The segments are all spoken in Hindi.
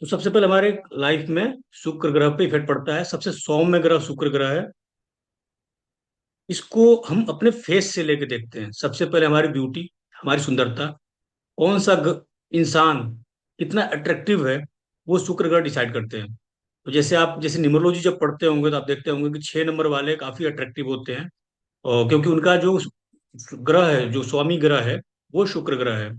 तो सबसे पहले हमारे लाइफ में शुक्र ग्रह पे इफेक्ट पड़ता है। सबसे सौम्य ग्रह शुक्र ग्रह है। इसको हम अपने फेस से लेके देखते हैं। सबसे पहले हमारी ब्यूटी, हमारी सुंदरता, कौन सा इंसान कितना अट्रैक्टिव है, वो शुक्र ग्रह डिसाइड करते हैं। तो जैसे आप जैसे न्यूमरोलॉजी जब पढ़ते होंगे तो आप देखते होंगे कि 6 नंबर वाले काफी अट्रैक्टिव होते हैं। और क्योंकि उनका जो ग्रह है, जो स्वामी ग्रह है, वो शुक्र ग्रह है।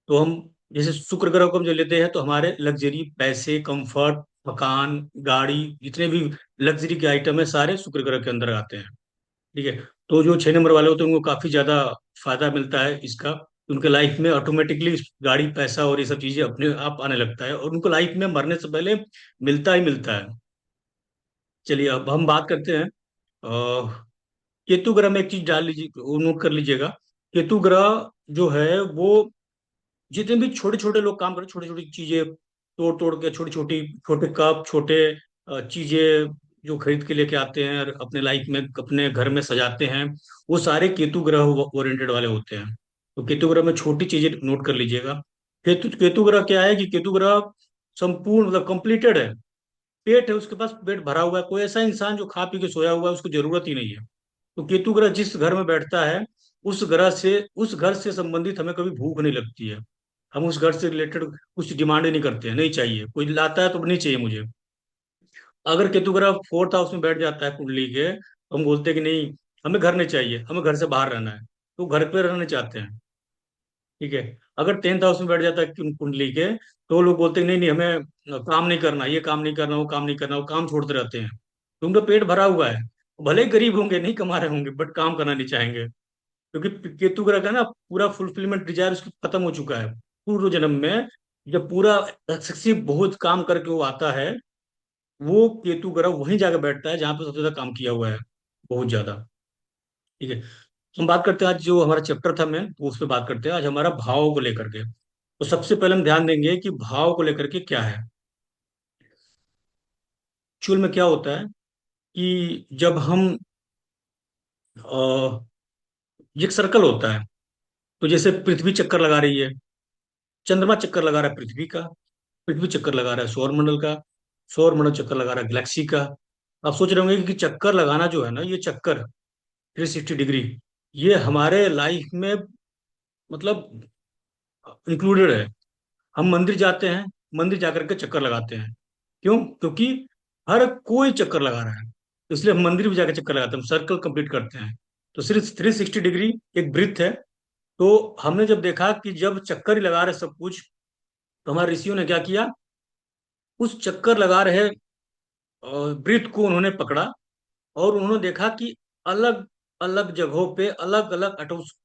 तो हम जैसे शुक्र ग्रह को हम जो लेते हैं तो हमारे लग्जरी, पैसे, कंफर्ट, मकान, गाड़ी, जितने भी लग्जरी के आइटम है सारे शुक्र ग्रह के अंदर आते हैं। ठीक है। तो जो 6 नंबर वाले होते हैं उनको काफी ज्यादा फायदा मिलता है इसका। उनके लाइफ में ऑटोमेटिकली गाड़ी, पैसा और ये सब चीजें अपने आप आने लगता है, और उनको लाइफ में मरने से पहले मिलता ही मिलता है। चलिए अब हम बात करते हैं। केतु ग्रह में एक चीज डाल लीजिए, वो नोट कर लीजिएगा। केतु ग्रह जो है वो, जितने भी छोटे छोटे लोग काम करते हैं, छोटी छोटी चीजें तोड़ तोड़ के, छोटी छोटी, छोटे कप, छोटे चीजें जो खरीद के लेके आते हैं और अपने लाइफ में अपने घर में सजाते हैं, वो सारे केतु ग्रह ओरिएंटेड वाले होते हैं। तो केतु ग्रह में छोटी चीजें नोट कर लीजिएगा। केतु केतु ग्रह क्या है कि केतु ग्रह संपूर्ण, मतलब कंप्लीटेड है। पेट है उसके पास, पेट भरा हुआ है। कोई ऐसा इंसान जो खा पी के सोया हुआ है उसको जरूरत ही नहीं है। तो केतु ग्रह जिस घर में बैठता है, उस घर से संबंधित हमें कभी भूख नहीं लगती है। हम उस घर से रिलेटेड कुछ डिमांड ही नहीं करते हैं, नहीं चाहिए, कोई लाता है तो नहीं चाहिए मुझे। अगर केतु ग्रह फोर्थ हाउस में बैठ जाता है कुंडली के, तो हम बोलते हैं कि नहीं, हमें घर नहीं चाहिए, हमें घर से बाहर रहना है। तो घर पे रहना चाहते हैं। ठीक है। अगर 10th हाउस में बैठ जाता है कुंडली के, तो लोग बोलते हैं नहीं नहीं, हमें काम नहीं करना, ये काम नहीं करना, वो काम नहीं करना, वो काम छोड़ते रहते हैं। तो उनका पेट भरा हुआ है। भले ही गरीब होंगे, नहीं कमा रहे होंगे, बट काम करना नहीं चाहेंगे। क्योंकि केतु ग्रह का ना पूरा फुलफिलमेंट डिजायर उसकी खत्म हो चुका है। पूर्व जन्म में जब पूरा सक्सेसिव बहुत काम करके वो आता है, वो केतु ग्रह वहीं जाकर बैठता है जहां पे सबसे ज्यादा काम किया हुआ है, बहुत ज्यादा। ठीक है। हम बात करते हैं, आज जो हमारा चैप्टर था मैं वो उस पर बात करते हैं। आज हमारा भाव को लेकर के। तो सबसे पहले हम ध्यान देंगे कि भाव को लेकर के क्या है। एक्चुअल में क्या होता है कि जब हम एक सर्कल होता है, तो जैसे पृथ्वी चक्कर लगा रही है, चंद्रमा चक्कर लगा रहा है पृथ्वी का, पृथ्वी चक्कर लगा रहा है सौरमंडल का, सौरमंडल चक्कर लगा रहा है गैलेक्सी का। आप सोच रहे होंगे कि चक्कर लगाना जो है ना, ये चक्कर 360 डिग्री, ये हमारे लाइफ में मतलब इंक्लूडेड है। हम मंदिर जाते हैं, मंदिर जाकर के चक्कर लगाते हैं। क्यों? क्योंकि हर कोई चक्कर लगा रहा है, तो इसलिए हम मंदिर भी जाकर चक्कर लगाते हैं, हम सर्कल कंप्लीट करते हैं। तो सिर्फ 360 डिग्री एक वृत्त है। तो हमने जब देखा कि जब चक्कर ही लगा रहे सब कुछ, तो हमारे ऋषियों ने क्या किया, उस चक्कर लगा रहे वृत्त को उन्होंने पकड़ा, और उन्होंने देखा कि अलग अलग जगहों पे अलग अलग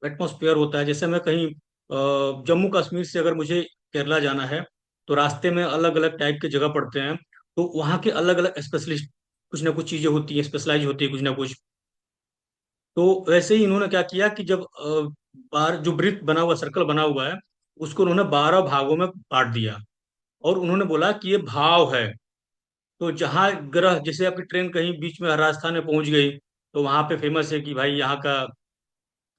एटमोस्फेयर होता है। जैसे मैं कहीं जम्मू कश्मीर से अगर मुझे केरला जाना है, तो रास्ते में अलग अलग टाइप के जगह पड़ते हैं। तो वहाँ के अलग अलग स्पेशलिस्ट, कुछ ना कुछ चीजें होती हैं, स्पेशलाइज होती है कुछ ना कुछ। तो वैसे ही इन्होंने क्या किया कि जब बार जो वृत्त बना हुआ, सर्कल बना हुआ है, उसको उन्होंने 12 भागों में बांट दिया। और उन्होंने बोला कि ये भाव है। तो जहाँ ग्रह, जैसे आपकी ट्रेन कहीं बीच में राजस्थान में पहुंच गई, तो वहां पे फेमस है कि भाई यहाँ का,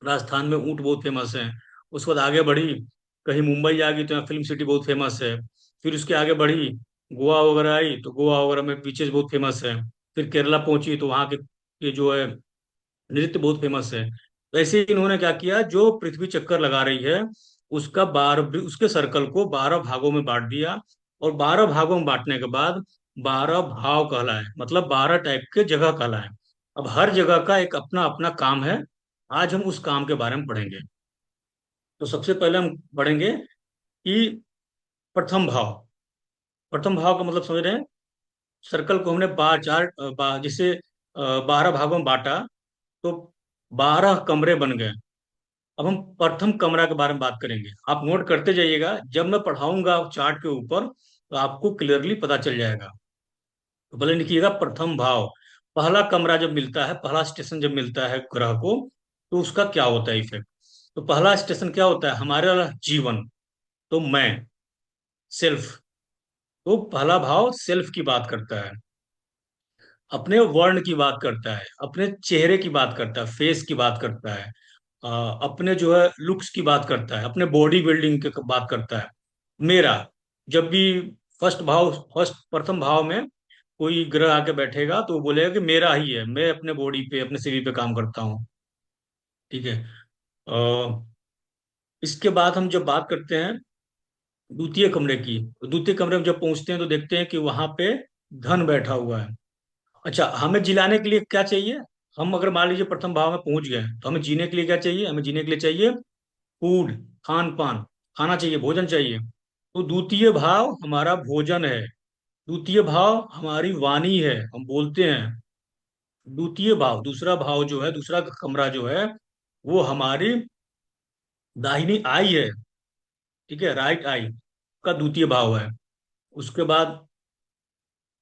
राजस्थान में ऊंट बहुत फेमस है। उसके बाद आगे बढ़ी, कहीं मुंबई आ गई तो यहाँ फिल्म सिटी बहुत फेमस है। फिर उसके आगे बढ़ी, गोवा वगैरह आई तो गोवा वगैरह में बीचेस बहुत फेमस है। फिर केरला पहुंची तो वहाँ के ये जो है नृत्य बहुत फेमस है। तो ऐसे ही इन्होंने क्या किया, जो पृथ्वी चक्कर लगा रही है उसका उसके सर्कल को 12 भागों में बांट दिया। और 12 भागों में बांटने के बाद 12 भाव कहलाए, मतलब 12 टाइप के जगह कहलाए। अब हर जगह का एक अपना अपना काम है। आज हम उस काम के बारे में पढ़ेंगे। तो सबसे पहले हम पढ़ेंगे कि प्रथम भाव। प्रथम भाव का मतलब समझ रहे हैं? सर्कल को हमने जैसे 12 भागों में बांटा, तो 12 कमरे बन गए। अब हम प्रथम कमरा के बारे में बात करेंगे। आप नोट करते जाइएगा, जब मैं पढ़ाऊंगा चार्ट के ऊपर तो आपको क्लियरली पता चल जाएगा। तो पहले लिखिएगा प्रथम भाव। पहला कमरा जब मिलता है, पहला स्टेशन जब मिलता है ग्रह को, तो उसका क्या होता है इफेक्ट। तो पहला स्टेशन क्या होता है, हमारा जीवन। तो मैं, सेल्फ। तो पहला भाव सेल्फ की बात करता है, अपने वर्ण की बात करता है, अपने चेहरे की बात करता है, फेस की बात करता है, अपने जो है लुक्स की बात करता है, अपने बॉडी बिल्डिंग की बात करता है। मेरा, जब भी फर्स्ट प्रथम भाव में कोई ग्रह आके बैठेगा तो वो बोलेगा कि मेरा ही है, मैं अपने बॉडी पे अपने शरीर पे काम करता हूँ। ठीक है। इसके बाद हम जब बात करते हैं द्वितीय कमरे की, तो द्वितीय कमरे में जब पहुंचते हैं तो देखते हैं कि वहां पे धन बैठा हुआ है। अच्छा, हमें जिलाने के लिए क्या चाहिए? हम अगर मान लीजिए प्रथम भाव में पहुंच गए तो हमें जीने के लिए क्या चाहिए? हमें जीने के लिए चाहिए फूड, खान पान, खाना चाहिए, भोजन चाहिए। तो द्वितीय भाव हमारा भोजन है, द्वितीय भाव हमारी वाणी है, हम बोलते हैं। द्वितीय भाव, दूसरा भाव जो है, दूसरा कमरा जो है, वो हमारी दाहिनी आई है। ठीक है, राइट आई का द्वितीय भाव है। उसके बाद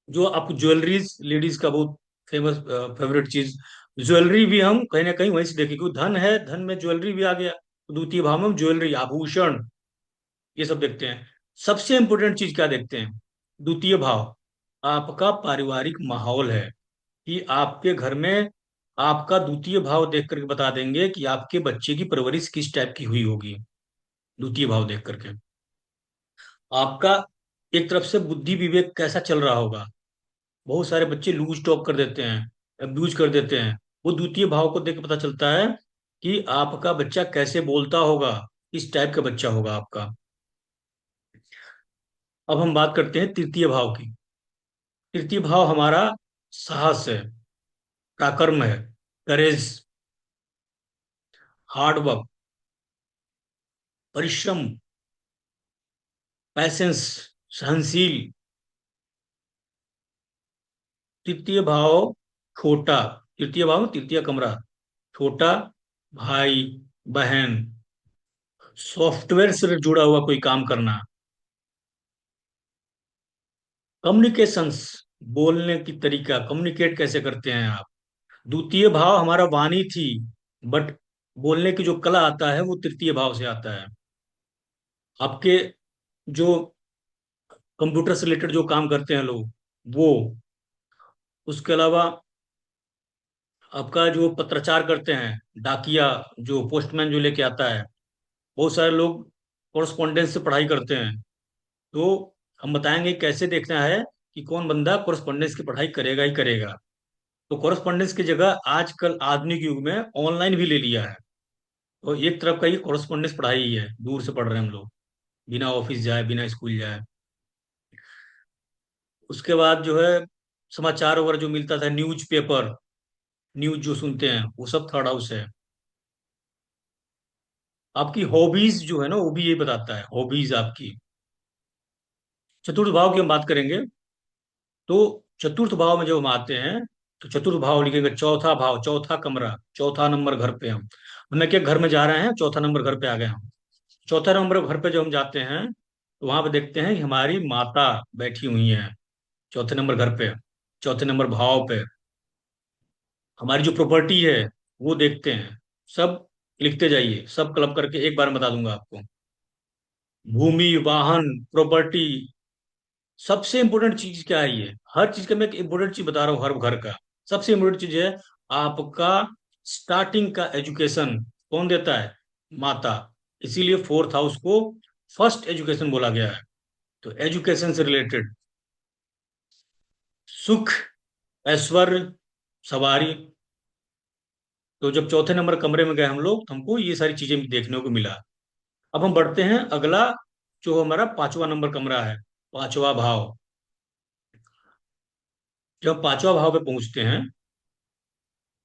जो आप ज्वेलरीज, लेडीज का बहुत फेमस फेवरेट चीज, ज्वेलरी भी हम कहीं ना कहीं वहीं से देखें, क्योंकि धन है, धन में ज्वेलरी भी आ गया, तो द्वितीय भाव में हम ज्वेलरी, आभूषण, ये सब देखते हैं। सबसे इंपॉर्टेंट चीज क्या देखते हैं द्वितीय भाव? आपका पारिवारिक माहौल है, कि आपके घर में, आपका द्वितीय भाव देख करके बता देंगे कि आपके बच्चे की परवरिश किस टाइप की हुई होगी। द्वितीय भाव देख करके आपका एक तरफ से बुद्धि विवेक कैसा चल रहा होगा। बहुत सारे बच्चे लूज टॉक कर देते हैं, अब्यूज कर देते हैं, वो द्वितीय भाव को देख के पता चलता है कि आपका बच्चा कैसे बोलता होगा, किस टाइप का बच्चा होगा आपका। अब हम बात करते हैं तृतीय भाव की। तृतीय भाव हमारा साहस है, पराक्रम है, करेज, हार्ड वर्क, परिश्रम, पैसेंस, सहनशील। तृतीय भाव छोटा, तृतीय भाव तृतीय कमरा, छोटा भाई, बहन, सॉफ्टवेयर से जुड़ा हुआ कोई काम करना, कम्युनिकेशंस, बोलने की तरीका, कम्युनिकेट कैसे करते हैं आप। द्वितीय भाव हमारा वाणी थी, बट बोलने की जो कला आता है वो तृतीय भाव से आता है। आपके जो कंप्यूटर से रिलेटेड जो काम करते हैं लोग, वो, उसके अलावा आपका जो पत्राचार करते हैं, डाकिया, जो पोस्टमैन जो लेके आता है, बहुत सारे लोग कोरस्पॉन्डेंस से पढ़ाई करते हैं। तो हम बताएंगे कैसे देखना है कि कौन बंदा कोरस्पॉन्डेंस की पढ़ाई करेगा ही करेगा। तो कोरस्पॉन्डेंस की जगह आजकल आधुनिक युग में ऑनलाइन भी ले लिया है। तो एक तरफ का ये कोरस्पॉन्डेंस पढ़ाई ही है, दूर से पढ़ रहे हैं हम लोग, बिना ऑफिस जाए, बिना स्कूल जाए। उसके बाद जो है समाचार वगैरह जो मिलता था, न्यूज पेपर, न्यूज जो सुनते हैं, वो सब थर्ड हाउस है। आपकी हॉबीज जो है ना, वो भी ये बताता है, हॉबीज आपकी। चतुर्थ भाव की हम बात करेंगे, तो चतुर्थ भाव में जब हम आते हैं तो चतुर्थ भाव लिखेंगे, चौथा भाव, चौथा कमरा, चौथा नंबर घर पे हम। हमने क्या, घर में जा रहे हैं, चौथा नंबर घर पे आ गए हम। चौथा नंबर घर पे जब हम जाते हैं तो वहां पे देखते हैं कि हमारी माता बैठी हुई है, चौथे नंबर घर पे, चौथे नंबर भाव पे। हमारी जो प्रॉपर्टी है वो देखते हैं। सब लिखते जाइए, सब क्लब करके एक बार में बता दूंगा आपको। भूमि, वाहन, प्रॉपर्टी, सबसे इंपॉर्टेंट चीज क्या है ये, हर चीज का मैं एक इंपॉर्टेंट चीज बता रहा हूँ, हर घर का सबसे इंपॉर्टेंट चीज है आपका स्टार्टिंग का एजुकेशन। कौन देता है? माता। इसीलिए फोर्थ हाउस को फर्स्ट एजुकेशन बोला गया है। तो एजुकेशन से रिलेटेड सुख, ऐश्वर्य, सवारी। तो जब चौथे नंबर कमरे में गए हम लोग, तो हमको ये सारी चीजें देखने को मिला। अब हम बढ़ते हैं अगला, जो हमारा पांचवा नंबर कमरा है, पांचवा भाव। जब पांचवा भाव पे पहुंचते हैं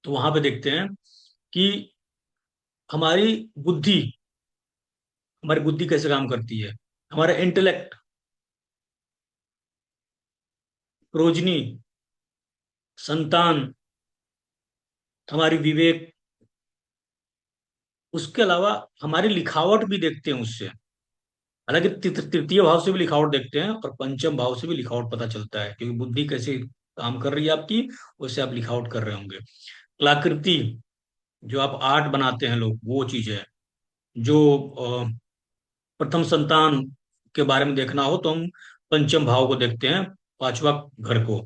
तो वहां पे देखते हैं कि हमारी बुद्धि, हमारी बुद्धि कैसे काम करती है, हमारा इंटेलेक्ट, प्रोजनी, संतान, हमारी विवेक। उसके अलावा हमारी लिखावट भी देखते हैं उससे। हालांकि तृतीय भाव से भी लिखावट देखते हैं और पंचम भाव से भी लिखावट पता चलता है, क्योंकि बुद्धि कैसे काम कर रही है आपकी, उससे आप लिखावट कर रहे होंगे। कलाकृति, जो आप आर्ट बनाते हैं लोग, वो चीज है। जो प्रथम संतान के बारे में देखना हो तो हम पंचम भाव को देखते हैं, पांचवा घर को।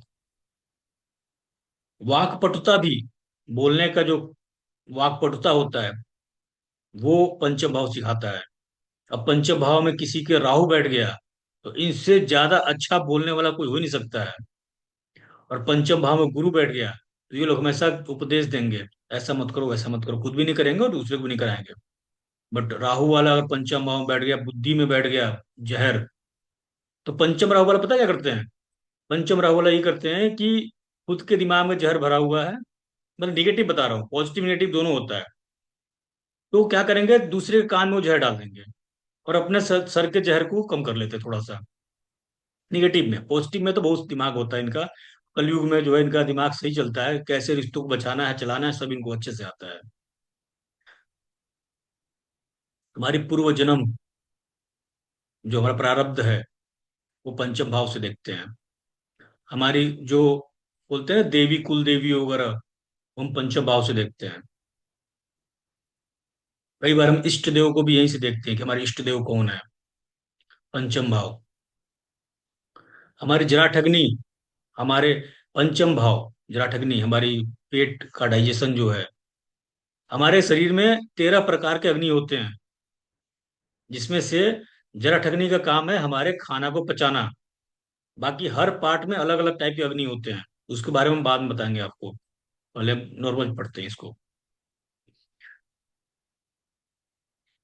वाक्पटुता भी, बोलने का जो वाक्पटुता होता है, वो पंचम भाव सिखाता है। अब पंचम भाव में किसी के राहु बैठ गया तो इनसे ज्यादा अच्छा बोलने वाला कोई हो ही नहीं सकता है। और पंचम भाव में गुरु बैठ गया तो ये लोग हमेशा उपदेश देंगे, ऐसा मत करो वैसा मत करो, खुद भी नहीं करेंगे और दूसरे को भी नहीं कराएंगे। बट राहु वाला अगर पंचम भाव में बैठ गया, बुद्धि में बैठ गया जहर, तो पंचम राहु वाला पता क्या करते हैं? पंचम राहु वाला ये करते हैं कि खुद के दिमाग में जहर भरा हुआ है, मतलब निगेटिव बता रहा हूँ, पॉजिटिव नेगेटिव दोनों होता है। तो क्या करेंगे, दूसरे के कान में वो जहर डाल देंगे और अपने सर के जहर को कम कर लेते हैं थोड़ा सा। निगेटिव में, पॉजिटिव में तो बहुत दिमाग होता है इनका। कलयुग में जो है इनका दिमाग सही चलता है, कैसे रिश्तों को बचाना है चलाना है सब इनको अच्छे से आता है। हमारी पूर्व जन्म जो हमारा प्रारब्ध है वो पंचम भाव से देखते हैं। हमारी जो बोलते हैं देवी कुल देवी वगैरह, वो हम पंचम भाव से देखते हैं। कई बार हम इष्ट देव को भी यहीं से देखते हैं कि हमारे इष्ट देव कौन है, पंचम भाव। हमारी जराठग्नि, हमारे पंचम भाव, जराठग्नि हमारी पेट का डाइजेशन जो है। हमारे शरीर में 13 प्रकार के अग्नि होते हैं, जिसमें से जराठग्नि का काम है हमारे खाना को पचाना। बाकी हर पार्ट में अलग अलग टाइप के अग्नि होते हैं, उसके बारे में बाद में बताएंगे आपको। पहले नॉर्मल पढ़ते हैं इसको।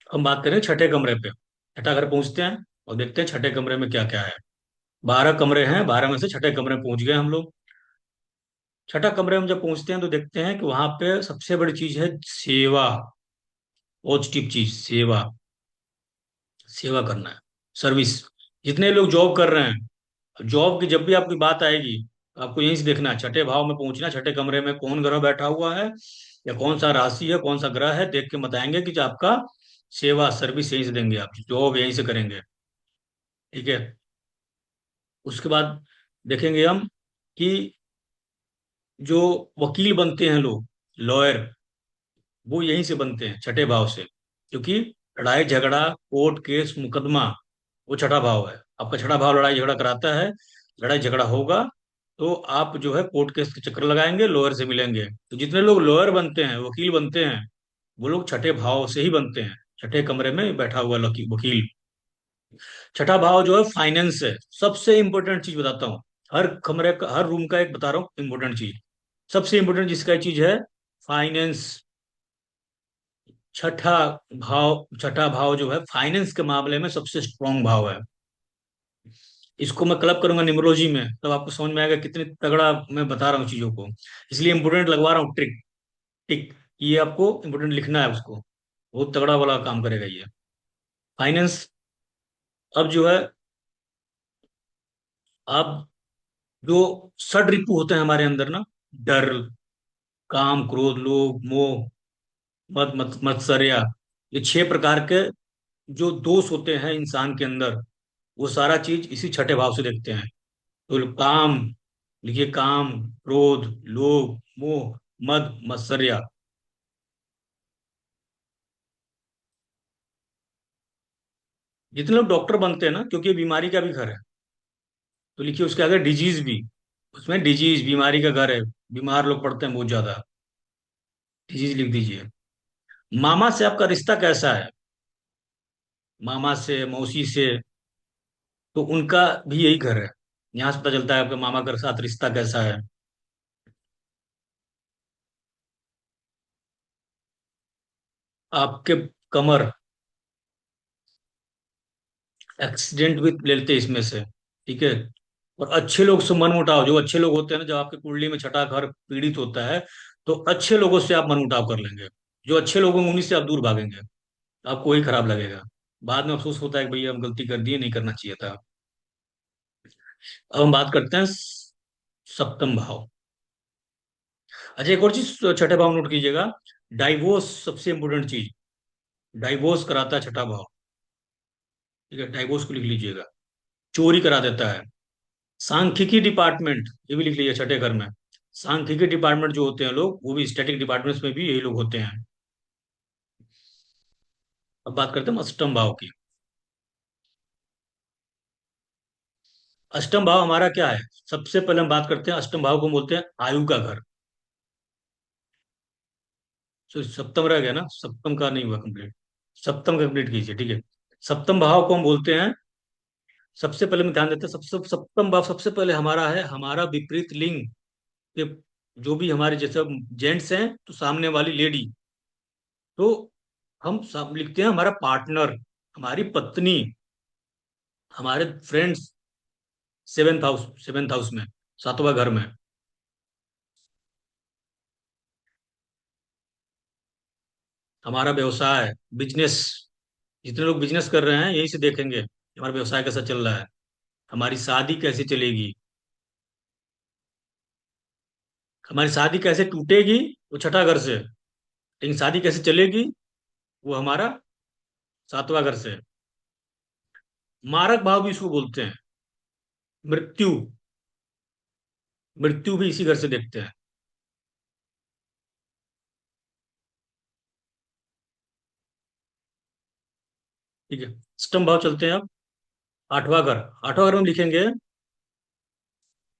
हम बात करें छठे कमरे पे। छठा घर पहुंचते हैं और देखते हैं छठे कमरे में क्या क्या है। 12 कमरे हैं, 12 में से छठे कमरे में पहुंच गए हम लोग। छठा कमरे में जब पहुंचते हैं तो देखते हैं कि वहां पे सबसे बड़ी चीज है सेवा। पॉजिटिव चीज सेवा, सेवा करना है, सर्विस। जितने लोग जॉब कर रहे हैं, जॉब की जब भी आपकी बात आएगी, आपको यहीं से देखना है, छठे भाव में पहुंचना, छठे कमरे में कौन ग्रह बैठा हुआ है या कौन सा राशि है कौन सा ग्रह है, देख के बताएंगे कि जो आपका सेवा सर्विस यहीं से देंगे, आप जॉब यहीं से करेंगे। ठीक है। उसके बाद देखेंगे हम कि जो वकील बनते हैं लोग, लॉयर, वो यहीं से बनते हैं छठे भाव से। क्योंकि लड़ाई झगड़ा कोर्ट केस मुकदमा, वो छठा भाव है। आपका छठा भाव लड़ाई झगड़ा कराता है, लड़ाई झगड़ा होगा तो आप जो है कोर्ट केस के चक्कर लगाएंगे, लॉयर से मिलेंगे। तो जितने लोग लॉयर बनते हैं वकील बनते हैं, वो लोग छठे भाव से ही बनते हैं। छठे कमरे में बैठा हुआ वकील। छठा भाव जो है फाइनेंस है। सबसे इंपॉर्टेंट चीज बताता हूँ, हर कमरे का हर रूम का एक बता रहा हूँ इंपॉर्टेंट चीज। सबसे इंपॉर्टेंट जिसका चीज है फाइनेंस। छठा भाव जो है फाइनेंस के मामले में सबसे स्ट्रांग भाव है। इसको मैं क्लब करूंगा न्यूमरोलॉजी में, तब आपको समझ में आएगा कितनी तगड़ा मैं बता रहा हूँ चीजों को। इसलिए इंपोर्टेंट लगवा रहा हूँ ट्रिक, टिक। ये आपको इंपोर्टेंट लिखना है उसको, बहुत तगड़ा वाला काम करेगा ये फाइनेंस। अब जो है, आप जो षड रिपु होते हैं हमारे अंदर ना, डर, काम, क्रोध, लोभ, मोह, मद मत मत्सर्या, ये 6 प्रकार के जो दोष होते हैं इंसान के अंदर, वो सारा चीज इसी छठे भाव से देखते हैं। तो काम लिखिए, काम, क्रोध, लोभ, मोह, मद मत्सर्या। जितने लोग डॉक्टर बनते हैं ना, क्योंकि ये बीमारी का भी घर है, तो लिखिए उसके आगे डिजीज भी। उसमें डिजीज बीमारी का घर है, बीमार लोग पड़ते हैं बहुत ज्यादा, डिजीज लिख दीजिए। मामा से आपका रिश्ता कैसा है, मामा से मौसी से, तो उनका भी यही घर है। यहाँ से पता चलता है आपके मामा के साथ रिश्ता कैसा है। आपके कमर, एक्सीडेंट भी लेते हैं इसमें से। ठीक है। और अच्छे लोग से मन मुटाव, जो अच्छे लोग होते हैं ना, जब आपके कुंडली में छठा घर पीड़ित होता है, तो अच्छे लोगों से आप मन मुटाव कर लेंगे। जो अच्छे लोग होंगे उन्हीं से आप दूर भागेंगे, आपको वही खराब लगेगा। बाद में अफसोस होता है कि भैया हम गलती कर दिए, नहीं करना चाहिए था। अब हम बात करते हैं सप्तम भाव। अच्छा, एक और चीज छठे भाव नोट कीजिएगा, डाइवोर्स सबसे इंपोर्टेंट चीज, डाइवोर्स कराता है छठा भाव। ठीक है, डाइवोर्स को लिख लीजिएगा, चोरी करा देता है। सांख्यिकी डिपार्टमेंट, ये भी लिख लीजिए छठे घर में। सांख्यिकी डिपार्टमेंट जो होते हैं लोग, वो भी स्टैटिक डिपार्टमेंट्स में भी यही लोग होते हैं। अब बात करते हैं अष्टम भाव की। अष्टम भाव हमारा क्या है? सबसे पहले हम बात करते हैं, अष्टम भाव को बोलते हैं आयु का घर। तो सप्तम रह गया ना, सप्तम का नहीं हुआ कंप्लीट। सप्तम कंप्लीट कीजिए, ठीक है। सप्तम भाव को हम बोलते हैं सबसे पहले में ध्यान देते हैं, सबसे सप्तम भाव सबसे पहले हमारा है, हमारा विपरीत लिंग के, जो भी हमारे जैसे जेंट्स हैं तो सामने वाली लेडी, तो हम सब लिखते हैं हमारा पार्टनर, हमारी पत्नी, हमारे फ्रेंड्स, सेवेंथ हाउस में, सातवां घर में। हमारा व्यवसाय, बिजनेस, जितने लोग बिजनेस कर रहे हैं यही से देखेंगे कि हमारा व्यवसाय कैसा चल रहा है। हमारी शादी कैसे चलेगी, हमारी शादी कैसे टूटेगी, वो छठा घर से, लेकिन शादी कैसे चलेगी, वो हमारा सातवां घर से। मारक भाव भी इसको बोलते हैं, मृत्यु, मृत्यु भी इसी घर से देखते हैं। ठीक है, अष्टम भाव चलते हैं अब। आठवां घर, आठवां घर में हम लिखेंगे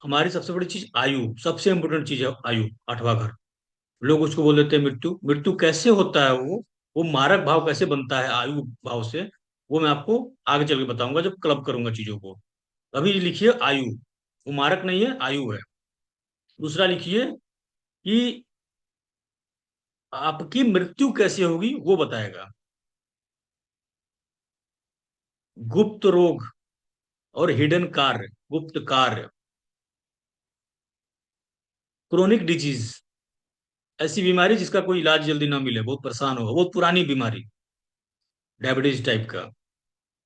हमारी सबसे बड़ी चीज आयु, सबसे इंपोर्टेंट चीज है आयु, आठवां घर। लोग उसको बोल देते हैं मृत्यु। मृत्यु कैसे होता है वो मारक भाव कैसे बनता है आयु भाव से, वो मैं आपको आगे चल के बताऊंगा जब क्लब करूंगा चीजों को। अभी लिखिए आयु, वो मारक नहीं है, आयु है। दूसरा लिखिए कि आपकी मृत्यु कैसे होगी वो बताएगा। गुप्त रोग और हिडन कार्य, गुप्त कार्य, क्रोनिक डिजीज, ऐसी बीमारी जिसका कोई इलाज जल्दी ना मिले, बहुत परेशान होगा, बहुत पुरानी बीमारी, डायबिटीज टाइप का,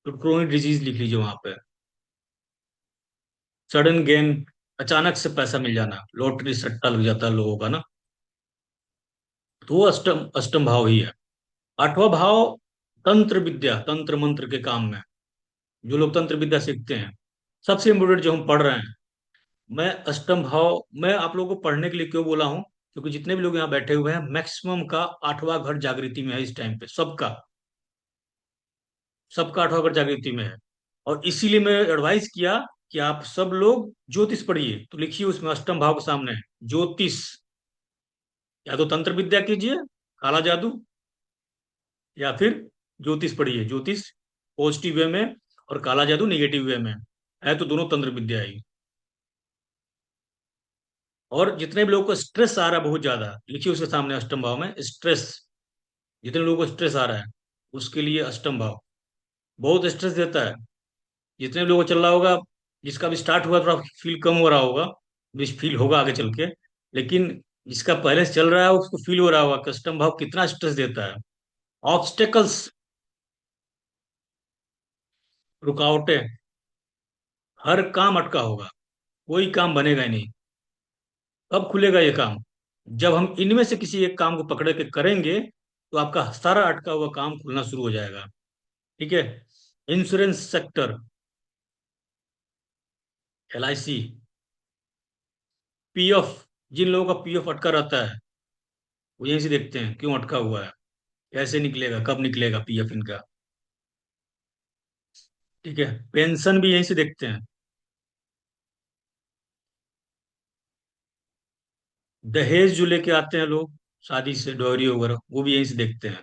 तो क्रोनिक डिजीज लिख लीजिए वहां पे। सडन गेन, अचानक से पैसा मिल जाना, लॉटरी सट्टा लग जाता है लोगों का ना, तो वो अष्टम अष्टम भाव ही है। आठवां भाव तंत्र विद्या, तंत्र मंत्र के काम में, जो लोग तंत्र विद्या सीखते हैं, सबसे इम्पोर्टेंट जो हम पढ़ रहे हैं। मैं अष्टम भाव, मैं आप लोगों को पढ़ने के लिए क्यों बोला हूँ, क्योंकि जितने भी लोग यहाँ बैठे हुए हैं मैक्सिमम का आठवां घर जागृति में है इस टाइम पे, सबका, सबका आठवां घर जागृति में है। और इसीलिए मैं एडवाइस किया कि आप सब लोग ज्योतिष पढ़िए, तो लिखिए उसमें अष्टम भाव के सामने ज्योतिष, या तो तंत्र विद्या कीजिए, काला जादू, या फिर ज्योतिष पढ़िए, ज्योतिष पॉजिटिव वे में और काला जादू निगेटिव वे में, है तो दोनों तंत्र विद्या ही। और जितने भी लोगों को स्ट्रेस आ रहा है बहुत ज्यादा, लिखिए उसके सामने अष्टम भाव में स्ट्रेस, जितने लोगों को स्ट्रेस आ रहा है उसके लिए अष्टम भाव बहुत स्ट्रेस देता है। जितने भी लोगों को चल रहा होगा, जिसका भी स्टार्ट हुआ थोड़ा फील कम हो रहा होगा, भी फील होगा आगे चल के, लेकिन जिसका पहले से चल रहा है उसको फील हो रहा होगा कि अष्टम भाव कितना स्ट्रेस देता है। ऑब्स्टेकल्स, रुकावटें, हर काम अटका होगा, कोई काम बनेगा ही नहीं। कब खुलेगा ये काम, जब हम इनमें से किसी एक काम को पकड़ के करेंगे तो आपका सारा अटका हुआ काम खुलना शुरू हो जाएगा। ठीक है, इंश्योरेंस सेक्टर, LIC, PF, जिन लोगों का PF अटका रहता है वो यहीं से देखते हैं क्यों अटका हुआ है, कैसे निकलेगा, कब निकलेगा PF इनका। ठीक है, पेंशन भी यहीं से देखते हैं। दहेज जो लेके आते हैं लोग शादी से, डॉयरी वगैरह, वो भी यहीं से देखते हैं।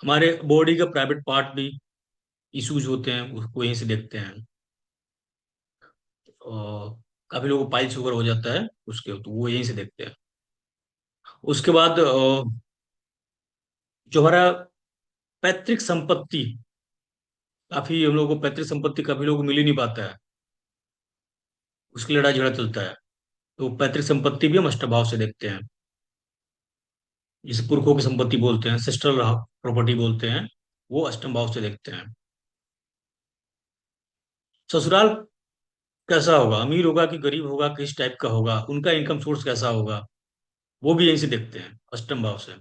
हमारे बॉडी का प्राइवेट पार्ट भी इश्यूज होते हैं, उसको यहीं से देखते हैं। और काफी लोगों को पाइल्स वगैरह हो जाता है उसके, तो वो यहीं से देखते हैं। उसके बाद जो हमारा पैतृक संपत्ति, काफी हम लोगों को पैतृक संपत्ति काफी लोगों को मिल ही नहीं पाता है, उसकी लड़ाई झगड़ा चलता है, तो पैतृक संपत्ति भी हम अष्टभाव से देखते हैं। जिसे पुरखों की संपत्ति बोलते हैं, सिस्टरल प्रॉपर्टी बोलते हैं, वो अष्टम भाव से देखते हैं। ससुराल कैसा होगा, अमीर होगा कि गरीब होगा, किस टाइप का होगा, उनका इनकम सोर्स कैसा होगा, वो भी यहीं से देखते हैं अष्टम भाव से।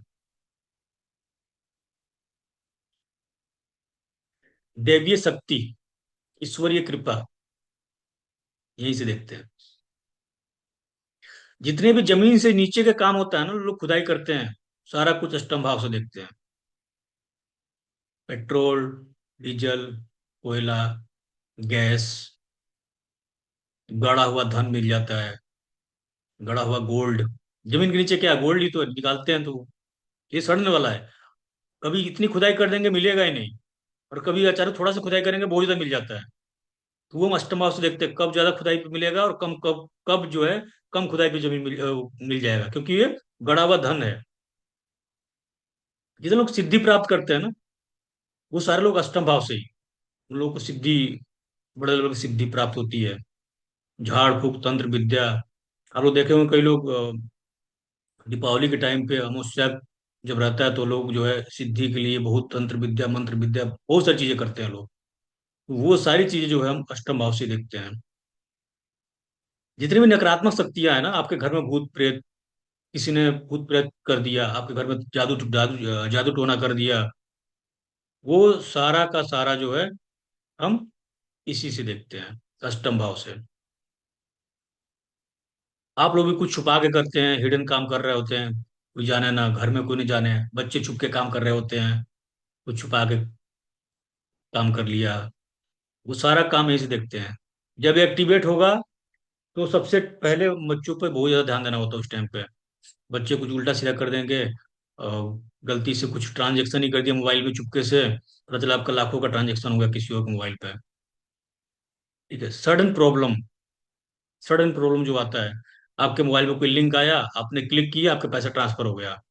दैवीय शक्ति, ईश्वरीय कृपा, यहीं से देखते हैं। जितने भी जमीन से नीचे के काम होता है ना, लोग खुदाई करते हैं, सारा कुछ अष्टम भाव से देखते हैं। पेट्रोल, डीजल, कोयला, गैस, गड़ा हुआ धन मिल जाता है, गड़ा हुआ गोल्ड, जमीन के नीचे क्या गोल्ड ही तो निकालते हैं, तो ये सड़ने वाला है, कभी इतनी खुदाई कर देंगे मिलेगा ही नहीं। और कभी अचानक थोड़ा सा खुदाई करेंगे बहुत ज्यादा मिल जाता है। तो वो हम अष्टम भाव से देखते हैं कब ज्यादा खुदाई पे मिलेगा और कम कब कब जो है कम खुदाई पे जमीन मिल जाएगा, क्योंकि ये गड़ा हुआ धन है। जितने लोग सिद्धि प्राप्त करते हैं ना, वो सारे लोग अष्टम भाव से ही, उन लोगों को सिद्धि, बड़े लेवल की सिद्धि प्राप्त होती है। झाड़ फूक तंत्र विद्या, आप लोग देखे होंगे कई लोग दीपावली के टाइम पे अमावस्या जब रहता है तो लोग जो है सिद्धि के लिए बहुत तंत्र विद्या मंत्र विद्या बहुत सारी चीजें करते हैं लोग। वो सारी चीजें जो है हम अष्टम भाव से देखते हैं। जितनी भी नकारात्मक शक्तियां है ना आपके घर में, भूत प्रेत, किसी ने भूत प्रेत कर दिया आपके घर में, जादू जादू जादू टोना कर दिया, वो सारा का सारा जो है हम इसी से देखते हैं, अष्टम भाव से। आप लोग भी कुछ छुपा के करते हैं, हिडन काम कर रहे होते हैं, कोई जाने ना, घर में कोई नहीं जाने, बच्चे छुप के काम कर रहे होते हैं, कुछ छुपा के काम कर लिया, वो सारा काम यही से देखते हैं। जब एक्टिवेट होगा तो सबसे पहले बच्चों पे बहुत ज्यादा ध्यान देना होता है उस टाइम पे। बच्चे कुछ उल्टा सीधा कर देंगे, गलती से कुछ ट्रांजेक्शन ही कर दिया मोबाइल में चुपके से, पता चला आपका लाखों का ट्रांजेक्शन हो गया किसी और के मोबाइल पे। ठीक है, सडन प्रॉब्लम जो आता है, आपके मोबाइल में कोई लिंक आया, आपने क्लिक किया, आपका पैसा ट्रांसफर हो गया,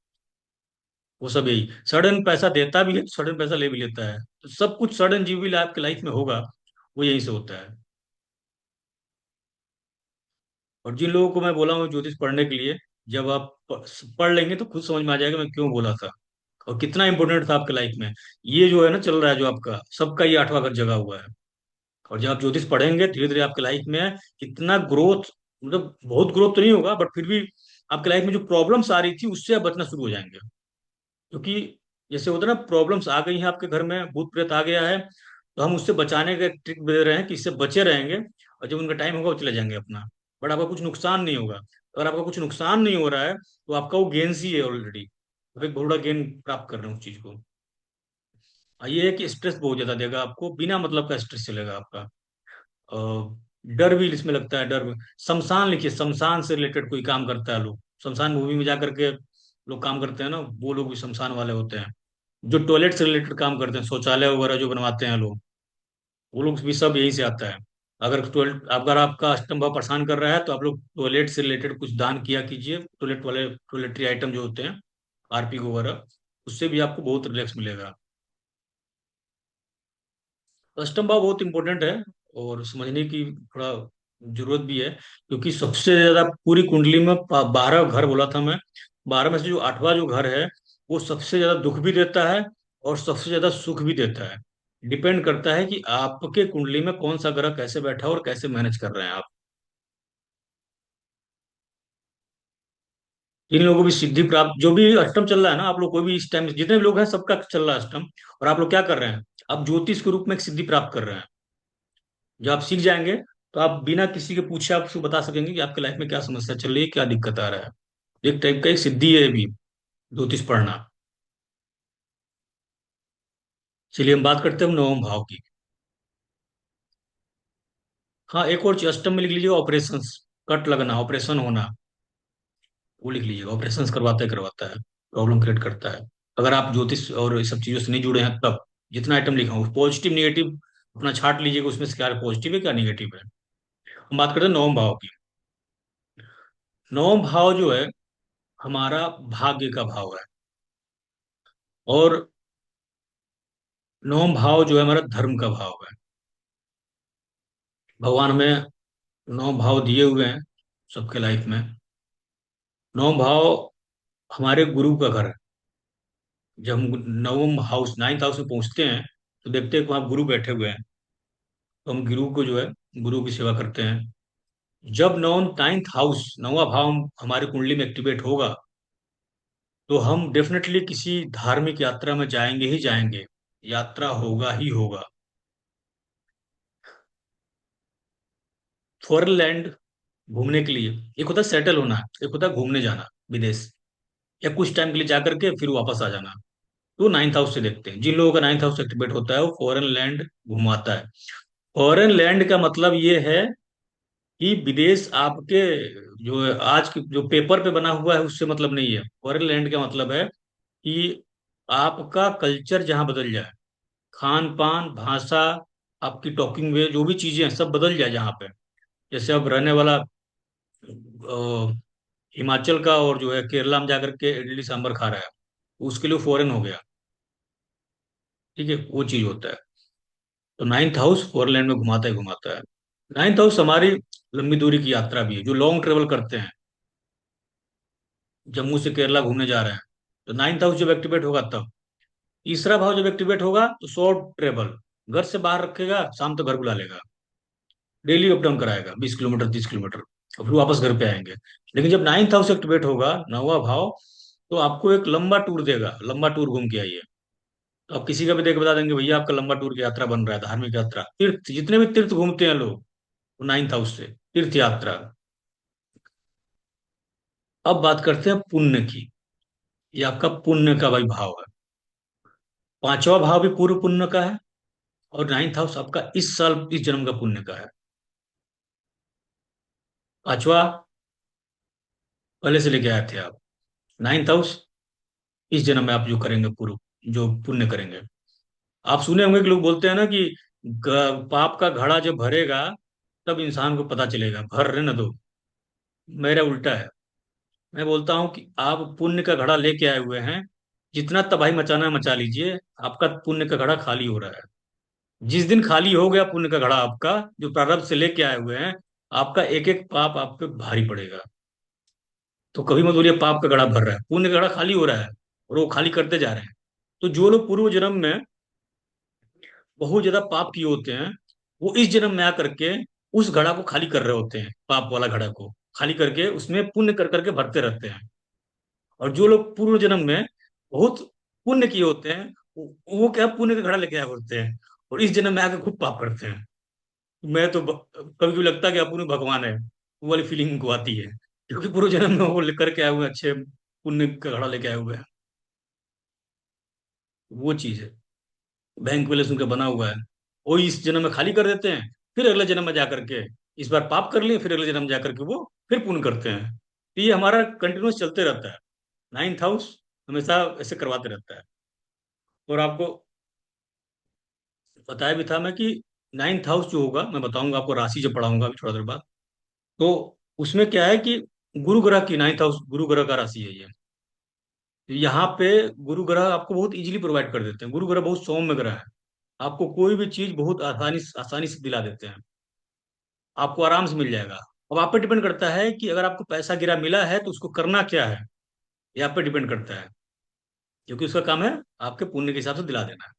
वो सब यही सडन पैसा देता भी है, सडन पैसा ले भी लेता है, तो सब कुछ सडन जो भी आपके लाइफ में होगा वो यहीं से होता है। और जिन लोगों को मैं बोला हूँ ज्योतिष पढ़ने के लिए, जब आप पढ़ लेंगे तो खुद समझ में आ जाएगा मैं क्यों बोला था और कितना इंपॉर्टेंट था आपके लाइफ में। ये जो है ना चल रहा है जो आपका सबका, ये आठवां घर जगा हुआ है। और जब आप ज्योतिष पढ़ेंगे धीरे धीरे आपके लाइफ में इतना ग्रोथ, मतलब बहुत ग्रोथ तो नहीं होगा बट फिर भी आपके लाइफ में जो प्रॉब्लम्स आ रही थी उससे आप बचना शुरू हो जाएंगे। क्योंकि जैसे होता है ना, प्रॉब्लम्स आ गई हैं आपके घर में, भूत प्रेत आ गया है, तो हम उससे बचाने का ट्रिक दे रहे हैं कि इससे बचे रहेंगे, और जब उनका टाइम होगा वो चले जाएंगे अपना। बट आपका कुछ नुकसान नहीं होगा। अगर आपका कुछ नुकसान नहीं हो रहा है तो आपका वो गेन ही है ऑलरेडी, आप एक बहुत बड़ा गेन प्राप्त कर रहे हैं उस चीज को। ये है कि स्ट्रेस बहुत ज्यादा देगा आपको, बिना मतलब का स्ट्रेस चलेगा आपका। डर भी इसमें लगता है, डर भी। शमशान लिखिए, शमशान से रिलेटेड कोई काम करता है लोग, शमशान मूवी में जा करके लोग काम करते हैं ना, वो लोग भी शमशान वाले होते हैं। जो टॉयलेट से रिलेटेड काम करते हैं, शौचालय वगैरह जो बनवाते हैं लोग, वो लोग भी सब यही से आता है। अगर टॉयलेट, अगर आपका अष्टम भाव परेशान कर रहा है तो आप लोग टॉयलेट से रिलेटेड कुछ दान किया कीजिए, टॉयलेट वाले टॉयलेटरी आइटम जो होते हैं, हार्पिक वगैरह, उससे भी आपको बहुत रिलैक्स मिलेगा। अष्टम भाव बहुत इंपॉर्टेंट है और समझने की थोड़ा जरूरत भी है, क्योंकि सबसे ज्यादा पूरी कुंडली में 12 घर बोला था मैं, 12 में से जो आठवां जो घर है वो सबसे ज्यादा दुख भी देता है और सबसे ज्यादा सुख भी देता है। डिपेंड करता है कि आपके कुंडली में कौन सा ग्रह कैसे बैठा है और कैसे मैनेज कर रहे हैं आप। जिन लोगों को भी सिद्धि प्राप्त, जो भी अष्टम चल रहा है ना, आप लोग कोई भी इस टाइम जितने भी लोग हैं सबका चल रहा है अष्टम, और आप लोग क्या कर रहे हैं, आप ज्योतिष के रूप में एक सिद्धि प्राप्त कर रहे हैं। जब आप सीख जाएंगे तो आप बिना किसी के पूछे आप उसको बता सकेंगे कि आपके लाइफ में क्या समस्या चल रही है, क्या दिक्कत आ रहा है। एक टाइप का एक सिद्धि है ये भी, ज्योतिष पढ़ना। चलिए हम बात करते हैं नवम भाव की। हाँ, एक और चीज अष्टम में लिख लीजिएगा, ऑपरेशन, कट लगना, ऑपरेशन होना, वो लिख लीजिएगा। ऑपरेशन करवाता है, प्रॉब्लम क्रिएट करता है। अगर आप ज्योतिष और इस सब चीजों से नहीं जुड़े हैं तब, जितना आइटम लिखा हूँ पॉजिटिव निगेटिव अपना छाट लीजिएगा, उसमें से क्या पॉजिटिव है क्या निगेटिव है। हम बात करते हैं नवम भाव की। नवम भाव जो है हमारा भाग्य का भाव है, और नवम भाव जो है हमारा धर्म का भाव है। भगवान हमें नौ भाव दिए हुए हैं सबके लाइफ में। नौ भाव हमारे गुरु का घर है। जब हम नवम हाउस, नाइन्थ हाउस में पहुंचते हैं तो देखते हैं कि वहाँ गुरु बैठे हुए हैं, तो हम गुरु को जो है, गुरु की सेवा करते हैं। जब नाइन्थ हाउस, नौवा भाव हमारे कुंडली में एक्टिवेट होगा तो हम डेफिनेटली किसी धार्मिक यात्रा में जाएंगे ही जाएंगे, यात्रा होगा ही होगा। फॉरेन लैंड घूमने के लिए, एक होता है सेटल होना, एक होता है घूमने जाना विदेश, या कुछ टाइम के लिए जाकर के फिर वापस आ जाना। तो नाइन्थ हाउस से देखते हैं, जिन लोगों का नाइन्थ हाउस एक्टिवेट होता है वो फॉरेन लैंड घुमाता है। फॉरेन लैंड का मतलब ये है कि विदेश आपके, जो है आज के जो पेपर पे बना हुआ है उससे मतलब नहीं है। फॉरेन लैंड का मतलब है कि आपका कल्चर जहां बदल जाए, खान पान, भाषा, आपकी टॉकिंग वे, जो भी चीजें हैं सब बदल जाए जहाँ पे। जैसे अब रहने वाला हिमाचल का और जो है केरला में जाकर के इडली सांभर खा रहा है, उसके लिए फॉरेन हो गया। ठीक है, वो चीज होता है। तो नाइन्थ हाउस फॉरलैंड में घुमाता ही घुमाता है। नाइन्थ हाउस हमारी लंबी दूरी की यात्रा भी है, जो लॉन्ग ट्रेवल करते हैं, जम्मू से केरला घूमने जा रहे हैं, तो नाइन्थ हाउस जब एक्टिवेट होगा तब। तीसरा भाव जब एक्टिवेट होगा तो शॉर्ट ट्रेवल, घर से बाहर रखेगा, शाम तक घर बुला लेगा, डेली अप डाउन कराएगा 20 किलोमीटर, 30 किलोमीटर, और फिर वापस घर पे आएंगे। लेकिन जब नाइन्थ हाउस एक्टिवेट होगा, नौवा भाव, तो आपको एक लंबा टूर देगा, लंबा टूर घूम के आइए। तो आप किसी का भी देख के बता देंगे भैया आपका लंबा टूर की यात्रा बन रहा है, धार्मिक यात्रा, तीर्थ, जितने भी तीर्थ घूमते हैं लोग, वो नाइन्थ हाउस से तीर्थ यात्रा। अब बात करते हैं पुण्य की। ये आपका पुण्य का भाई भाव है। पांचवा भाव भी पूर्व पुण्य का है, और नाइन्थ हाउस आपका इस साल, इस जन्म का पुण्य का है। पांचवा पहले से लेके आए थे आप। नाइन्थ हाउस इस जन्म में आप जो करेंगे, पूर्व जो पुण्य करेंगे। आप सुने होंगे कि लोग बोलते हैं ना कि पाप का घड़ा जब भरेगा तब इंसान को पता चलेगा, भर रहे ना दो। मेरा उल्टा है। मैं बोलता हूँ कि आप पुण्य का घड़ा लेके आए हुए हैं, जितना तबाही मचाना है मचा लीजिए, आपका पुण्य का घड़ा खाली हो रहा है। जिस दिन खाली हो गया पुण्य का घड़ा आपका, जो प्रारब्ध से लेके आए हुए हैं, आपका एक एक पाप आप पे भारी पड़ेगा। तो कभी मत बोलिए पाप का घड़ा भर रहा है, पुण्य का घड़ा खाली हो रहा है, और वो खाली करते जा रहे हैं। तो जो लोग पूर्व जन्म में बहुत ज्यादा पाप किए होते हैं, वो इस जन्म में आकर के उस घड़ा को खाली कर रहे होते हैं, पाप वाला घड़ा को खाली करके उसमें पुण्य कर करके भरते रहते हैं। और जो लोग पूर्व जन्म में बहुत पुण्य किए होते हैं, वो क्या पुण्य का घड़ा लेके आए होते हैं, और इस जन्म में आकर खूब पाप करते हैं। मैं तो कभी कभी लगता है कि अपुन भगवान है, वो वाली फीलिंग को आती है, क्योंकि पूर्व जन्म में वो लेकर के आए हुए हैं, अच्छे पुण्य का घड़ा लेके आए हुए हैं। वो चीज है, बैंक बैलेंस उनका बना हुआ है, वो इस जन्म में खाली कर देते हैं, फिर अगले जन्म में जाकर के इस बार पाप कर लिए, फिर अगले जन्म में जाकर के वो फिर पुण्य करते हैं। तो ये हमारा कंटिन्यूस चलते रहता है। नाइन्थ हाउस हमेशा ऐसे करवाते रहता है। और आपको बताया भी था मैं कि नाइन्थ हाउस जो होगा, मैं बताऊंगा आपको, राशि जब पढ़ाऊंगा अभी थोड़ा देर बाद, तो उसमें क्या है कि गुरु ग्रह की, नाइन्थ हाउस गुरु ग्रह का राशि है ये। यहाँ पे गुरु ग्रह आपको बहुत इजीली प्रोवाइड कर देते हैं, गुरु ग्रह बहुत सौम्य ग्रह है, आपको कोई भी चीज बहुत आसानी आसानी से दिला देते हैं, आपको आराम से मिल जाएगा। अब आप पे डिपेंड करता है कि अगर आपको पैसा गिरा मिला है तो उसको करना क्या है, ये आप पे डिपेंड करता है, क्योंकि उसका काम है आपके पुण्य के हिसाब से दिला देना है।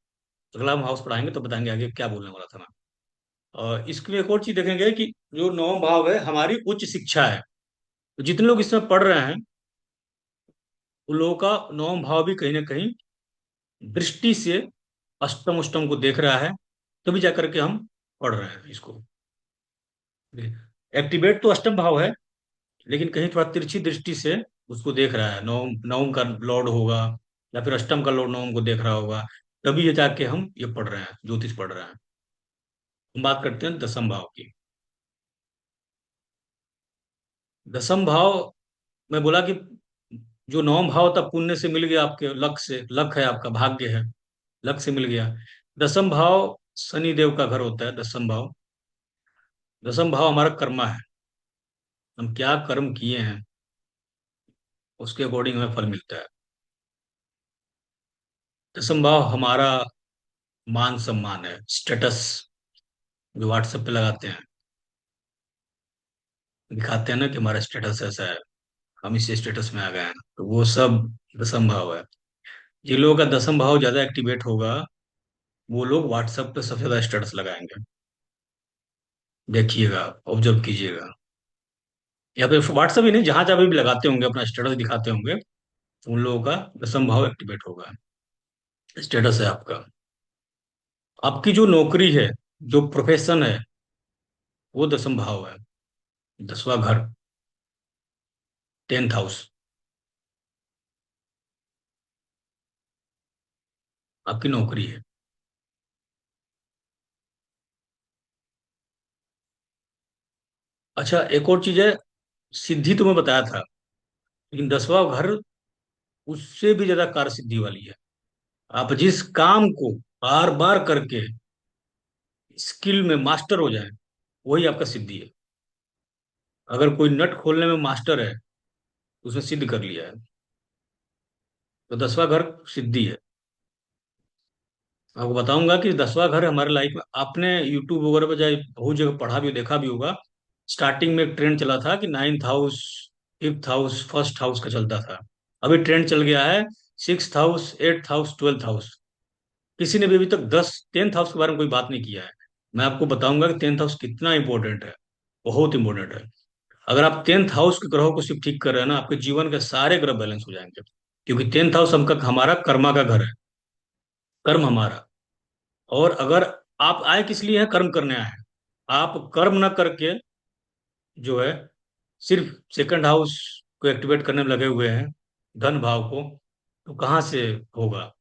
अगला हम हाउस पढ़ाएंगे तो बताएंगे आगे क्या बोलने वाला था मैं। और इसके लिए एक और चीज देखेंगे कि जो नौम भाव है हमारी उच्च शिक्षा है, तो जितने लोग इसमें पढ़ रहे हैं, उन लोगों का नौम भाव भी कहीं ना कहीं दृष्टि से अष्टम अष्टम को देख रहा है, तभी जाकर के हम पढ़ रहे हैं इसको। एक्टिवेट तो अष्टम भाव है, लेकिन कहीं थोड़ा तिरछी दृष्टि से उसको देख रहा है, नवम नवम का लॉर्ड होगा, या फिर अष्टम का लॉर्ड नवम को देख रहा होगा, तभी ये जाके हम ये पढ़ रहे हैं, ज्योतिष पढ़ रहे हैं। हम बात करते हैं दसम भाव की। दसम भाव, मैं बोला कि जो नवम भाव था पुण्य से मिल गया, आपके लक से, लक है आपका, भाग्य है, लक से मिल गया। दसम भाव शनि देव का घर होता है, दसम भाव। दसम भाव हमारा कर्मा है, हम क्या कर्म किए हैं उसके अकॉर्डिंग हमें फल मिलता है। दसम भाव हमारा मान सम्मान है, स्टेटस, जो व्हाट्सएप पे लगाते हैं, दिखाते हैं ना कि हमारा स्टेटस ऐसा है, हम इस स्टेटस में आ गए हैं, तो वो सब दसम भाव है। जिन लोगों का दसम भाव ज्यादा एक्टिवेट होगा, वो लोग व्हाट्सएप पे सबसे ज्यादा स्टेटस लगाएंगे, देखिएगा, ऑब्जर्व कीजिएगा। या फिर व्हाट्सएप ही नहीं, जहां जहां भी लगाते होंगे अपना स्टेटस दिखाते होंगे, उन लोगों का दसम भाव एक्टिवेट होगा, स्टेटस है आपका। आपकी जो नौकरी है, जो प्रोफेशन है, वो दसम भाव है, दसवां घर, टेंथ हाउस, आपकी नौकरी है। अच्छा, एक और चीज है, सिद्धि तुम्हें बताया था, लेकिन दसवां घर उससे भी ज्यादा कार्य सिद्धि वाली है। आप जिस काम को बार बार करके स्किल में मास्टर हो जाए, वही आपका सिद्धि है। अगर कोई नट खोलने में मास्टर है तो उसने सिद्ध कर लिया है। तो 10वां घर सिद्धि है। आपको बताऊंगा कि 10वां घर हमारे लाइफ में, आपने यूट्यूब वगैरह पर जाए बहुत जगह पढ़ा भी देखा भी होगा। स्टार्टिंग में एक ट्रेंड चला था कि 9th house, 5th house, first house का चलता था। अभी ट्रेंड चल गया है 6th house, 8th house, 12th house. किसी ने भी अभी तक 10th हाउस के बारे में कोई बात नहीं किया है। मैं आपको बताऊंगा कि 10th हाउस कितना इंपॉर्टेंट है। बहुत इंपॉर्टेंट है। अगर आप 10th हाउस के ग्रहों को सिर्फ ठीक कर रहे हैं ना, आपके जीवन के सारे ग्रह बैलेंस हो जाएंगे। क्योंकि 10th हाउस हमका हमारा कर्मा का घर है। कर्म हमारा। और अगर आप आए किस लिए हैं, कर्म करने आए हैं। आप कर्म ना करके जो है सिर्फ सेकंड हाउस को एक्टिवेट करने में लगे हुए हैं, धन भाव को, तो कहाँ से होगा।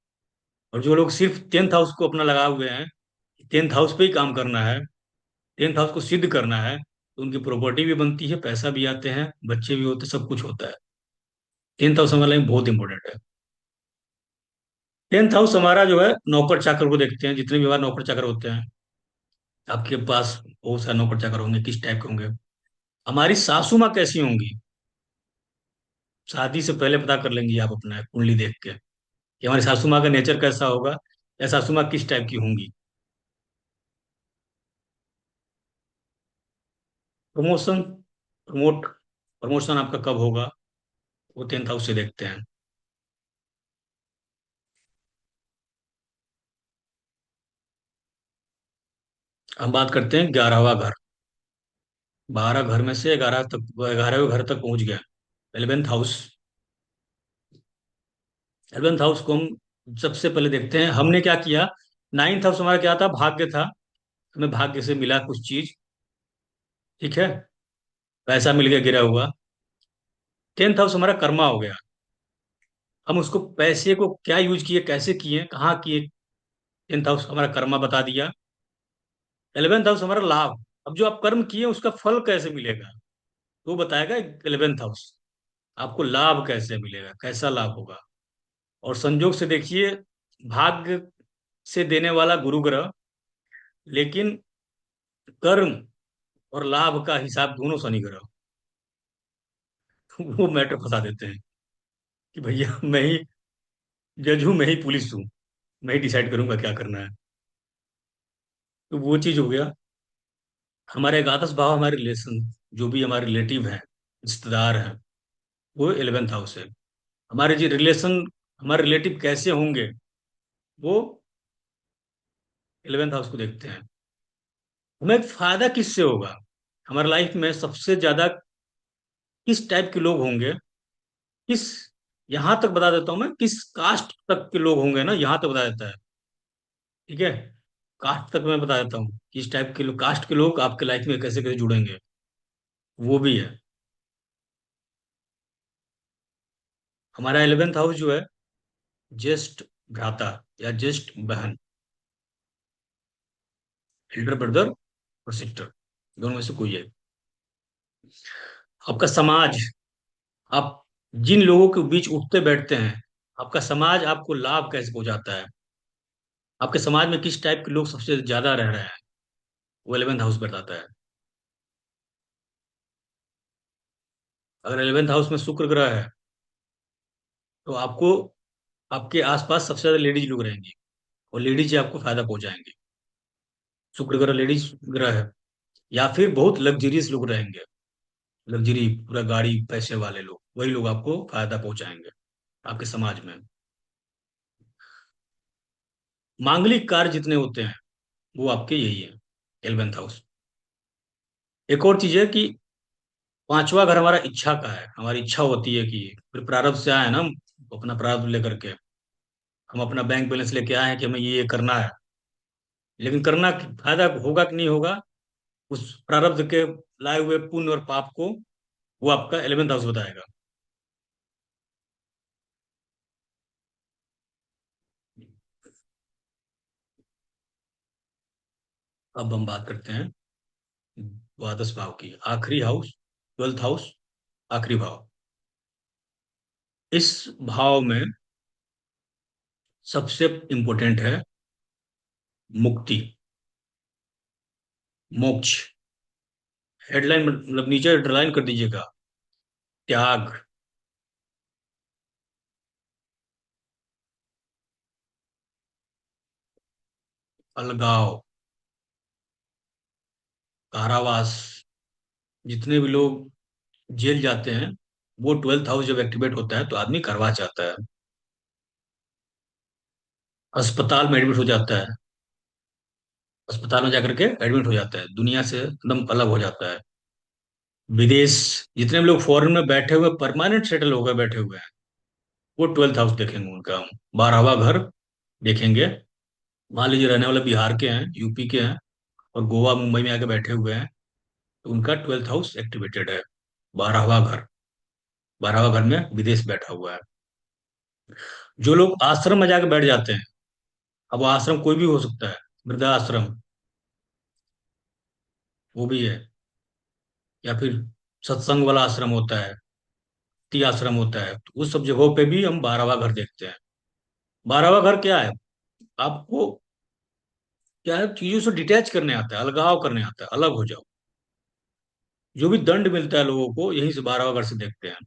और जो लोग सिर्फ 10th हाउस को अपना लगाए हुए हैं, 10th हाउस पे ही काम करना है, 10th हाउस को सिद्ध करना है, तो उनकी प्रॉपर्टी भी बनती है, पैसा भी आते हैं, बच्चे भी होते हैं, सब कुछ होता है। 10th हाउस हमारे लिए बहुत इंपॉर्टेंट है। 10th हाउस हमारा जो है, नौकर चाकर को देखते हैं, जितने भी हमारे नौकर चाकर होते हैं। आपके पास बहुत सारे नौकर चाकर होंगे, किस टाइप के होंगे। हमारी सासू माँ कैसी होंगी, शादी से पहले पता कर लेंगी आप अपना कुंडली देख के, कि हमारी सासू माँ का नेचर कैसा होगा, या सासू माँ किस टाइप की होंगी। प्रमोशन, प्रमोशन आपका कब होगा, वो 10th हाउस से देखते हैं। हम बात करते हैं 11वां घर। 12 घर में से 11वें घर तक पहुंच गया। 11th house. 11th हाउस को हम सबसे पहले देखते हैं, हमने क्या किया। 9th हाउस हमारा क्या था, भाग्य था। हमें भाग्य से मिला कुछ चीज, ठीक है, पैसा मिल गया गिरा हुआ। 10th हाउस हमारा कर्मा हो गया। हम उसको पैसे को क्या यूज किए, कैसे किए, कहाँ किए, 10th हाउस हमारा कर्मा बता दिया। 11th हाउस हमारा लाभ। अब जो आप कर्म किए उसका फल कैसे मिलेगा, वो बताएगा 11th हाउस। आपको लाभ कैसे मिलेगा, कैसा लाभ होगा। और संयोग से देखिए, भाग्य से देने वाला गुरु ग्रह, लेकिन कर्म और लाभ का हिसाब दोनों शनि ग्रह। वो मैटर फंसा देते हैं कि भैया मैं ही जज हूं, मैं ही पुलिस हूँ, मैं ही डिसाइड करूंगा क्या करना है। तो वो चीज हो गया। हमारे एकादश भाव, हमारे रिलेशन, जो भी हमारे रिलेटिव हैं, रिश्तेदार हैं, वो 11th हाउस है। हमारे जो रिलेशन, हमारे रिलेटिव कैसे होंगे, वो 11th हाउस को देखते हैं। हमें फायदा किससे होगा, हमारे लाइफ में सबसे ज्यादा किस टाइप के लोग होंगे, किस, यहां तक बता देता हूं मैं, किस कास्ट तक के लोग होंगे ना, यहां तक बता देता है। ठीक है, कास्ट तक मैं बता देता हूँ, किस टाइप के लोग, कास्ट के लोग आपके लाइफ में कैसे कैसे जुड़ेंगे, वो भी है। हमारा 11th हाउस जो है, ज्येष्ठ भ्राता या ज्येष्ठ बहन, एल्डर ब्रदर और सिस्टर, दोनों में से कोई है। आपका समाज, आप जिन लोगों के बीच उठते बैठते हैं, आपका समाज आपको लाभ कैसे पहुंचाता है, आपके समाज में किस टाइप के लोग सबसे ज्यादा रह रहे हैं, वो 11th हाउस बताता है। अगर 11th हाउस में शुक्र ग्रह है, तो आपको, आपके आसपास सबसे ज्यादा लेडीज लोग रहेंगी, और लेडीज ही आपको फायदा पहुंचाएंगे। शुक्र ग्रह लेडीज ग्रह है। या फिर बहुत लग्जरियस लोग रहेंगे, लग्जरी पूरा गाड़ी पैसे वाले लोग, वही लोग आपको फायदा पहुंचाएंगे आपके समाज में। मांगलिक कार्य जितने होते हैं, वो आपके यही है, 11th हाउस। एक और चीज है कि 5वां घर हमारा इच्छा का है। हमारी इच्छा होती है कि फिर प्रारब्ध से आए ना हम, अपना प्रारब्ध लेकर के, हम अपना बैंक बैलेंस लेके आए हैं कि हमें ये करना है। लेकिन करना फायदा होगा कि नहीं होगा, उस प्रारब्ध के लाए हुए पुण्य और पाप को, वो आपका 11th हाउस बताएगा। अब हम बात करते हैं द्वादश भाव की, आखिरी हाउस, 12th हाउस, आखिरी भाव। इस भाव में सबसे इंपॉर्टेंट है मुक्ति, मोक्ष। हेडलाइन मतलब नीचे हेडलाइन कर दीजिएगा, त्याग, अलगाव, कारावास। जितने भी लोग जेल जाते हैं, वो 12th हाउस जब एक्टिवेट होता है तो आदमी करवा चाहता है। अस्पताल में एडमिट हो जाता है, अस्पताल में जाकर के एडमिट हो जाता है, दुनिया से एकदम अलग हो जाता है। विदेश, जितने भी लोग फॉरेन में बैठे हुए परमानेंट सेटल होकर बैठे हुए हैं, वो 12th हाउस देखेंगे उनका। 12वां घर देखेंगे। मान लीजिए रहने वाले बिहार के हैं, यूपी के हैं, और गोवा मुंबई में आके बैठे हुए हैं, तो उनका 12th हाउस एक्टिवेटेड है। 12वां घर, 12वां घर में विदेश बैठा हुआ है। जो लोग आश्रम में जाके बैठ जाते हैं, अब वो आश्रम कोई भी हो सकता है, वृद्धाश्रम वो भी है, या फिर सत्संग वाला आश्रम होता है, ती आश्रम होता है, तो उस सब जगहों पे भी हम 12वां घर देखते हैं। 12वां घर क्या है? आपको क्या है, चीजों से डिटैच करने आता है, अलगाव करने आता है, अलग हो जाओ। जो भी दंड मिलता है लोगों को, यहीं से 12वां घर से देखते हैं।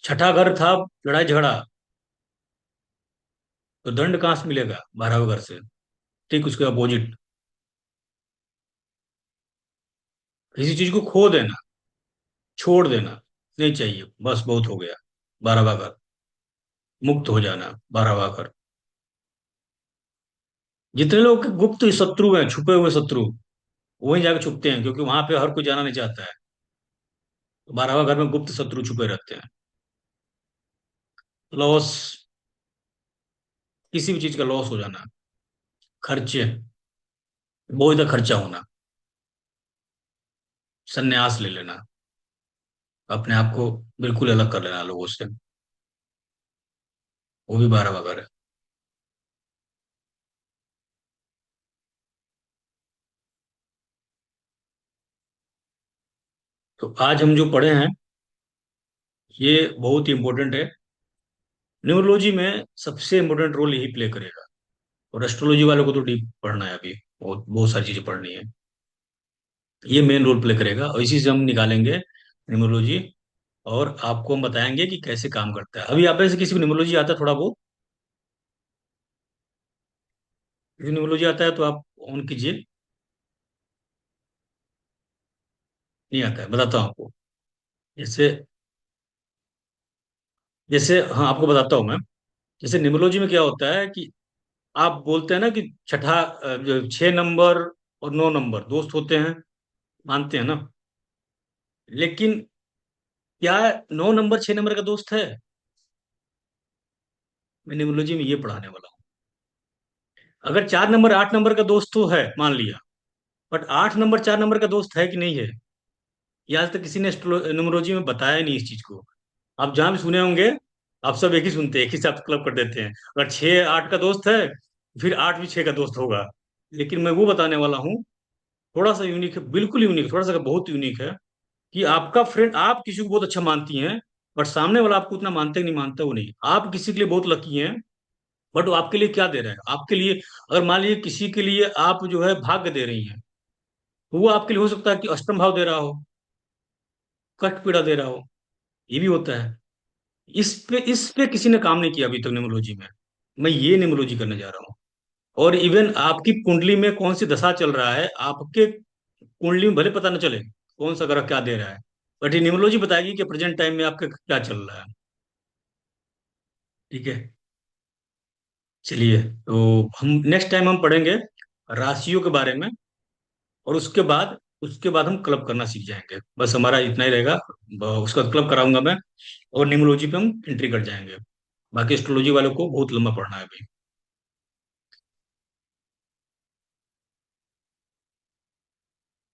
छठा घर था लड़ाई झगड़ा, तो दंड कहाँ से मिलेगा? 12वें घर से। ठीक उसके अपोजिट, किसी चीज को खो देना, छोड़ देना, नहीं चाहिए, बस बहुत हो गया। 12वां घर, मुक्त हो जाना, 12वां घर। जितने लोग के गुप्त शत्रु हैं, छुपे हुए शत्रु, वहीं जाके छुपते हैं, क्योंकि वहां पे हर कोई जाना नहीं चाहता है। तो 12वां घर में गुप्त शत्रु छुपे रहते हैं। लॉस, किसी भी चीज का लॉस हो जाना, खर्चे, बहुत ज्यादा खर्चा होना, संन्यास ले लेना, अपने आप को बिल्कुल अलग कर लेना लोगों से, वो भी 12वां घर है। तो आज हम जो पढ़े हैं, ये बहुत ही इंपॉर्टेंट है। न्यूरोलॉजी में सबसे इंपॉर्टेंट रोल यही प्ले करेगा। और एस्ट्रोलॉजी वालों को तो डीप पढ़ना है अभी, बहुत बहुत सारी चीजें पढ़नी है। ये मेन रोल प्ले करेगा, और इसी से हम निकालेंगे न्यूमरोलॉजी। और आपको हम बताएंगे कि कैसे काम करता है। अभी आप में से किसी को न्यूमरोलॉजी आता है थोड़ा बहुत? किसी न्यूमरोलॉजी आता है तो आप ऑन कीजिए। नहीं आता है, बताता हूँ आपको। जैसे, जैसे हाँ, आपको बताता हूँ मैं। जैसे न्यूमरोलॉजी में क्या होता है कि आप बोलते हैं ना कि छठा, जो 6 नंबर और 9 नंबर दोस्त होते हैं, मानते हैं ना? लेकिन क्या 9 नंबर 6 नंबर का दोस्त है? मैं न्यूमरोलॉजी में ये पढ़ाने वाला हूँ। अगर 4 नंबर 8 नंबर का दोस्त तो है, मान लिया, बट 8 नंबर 4 नंबर का दोस्त है कि नहीं है, ये आज तक किसी ने न्यूमरोलॉजी में बताया ही नहीं इस चीज को। आप जहां भी सुने होंगे, आप सब एक ही सुनते हैं, एक ही साथ क्लब कर देते हैं। अगर 6 8 का दोस्त है, फिर 8 भी 6 का दोस्त होगा। लेकिन मैं वो बताने वाला हूँ, थोड़ा सा यूनिक है, बिल्कुल यूनिक, थोड़ा सा बहुत यूनिक है। कि आपका फ्रेंड, आप किसी को बहुत अच्छा मानती हैं, बट सामने वाला आपको उतना मानते कि नहीं मानता वो नहीं। आप किसी के लिए बहुत लकी हैं, बट वो आपके लिए क्या दे रहा है आपके लिए? अगर मान लीजिए किसी के लिए आप जो है भाग्य दे रही हैं, तो वो आपके लिए हो सकता है कि अष्टम भाव दे रहा हो, कष्ट पीड़ा दे रहा हो, ये भी होता है। इस पे किसी ने काम नहीं किया अभी तक न्यूमरोलॉजी में। मैं ये न्यूमरोलॉजी करने जा रहा हूँ। और इवन आपकी कुंडली में कौन सी दशा चल रहा है, आपके कुंडली में भले पता न चले कौन सा ग्रह क्या दे रहा है, बट ये न्यूमरोलॉजी बताएगी कि प्रेजेंट टाइम में आपका क्या चल रहा है। ठीक है, चलिए। तो हम नेक्स्ट टाइम हम पढ़ेंगे राशियों के बारे में, और उसके बाद हम क्लब करना सीख जाएंगे। बस हमारा इतना ही रहेगा। उसका क्लब कराऊंगा मैं, और न्यूमरोलॉजी पे हम एंट्री कर जाएंगे। बाकी एस्ट्रोलॉजी वालों को बहुत लंबा पढ़ना है अभी।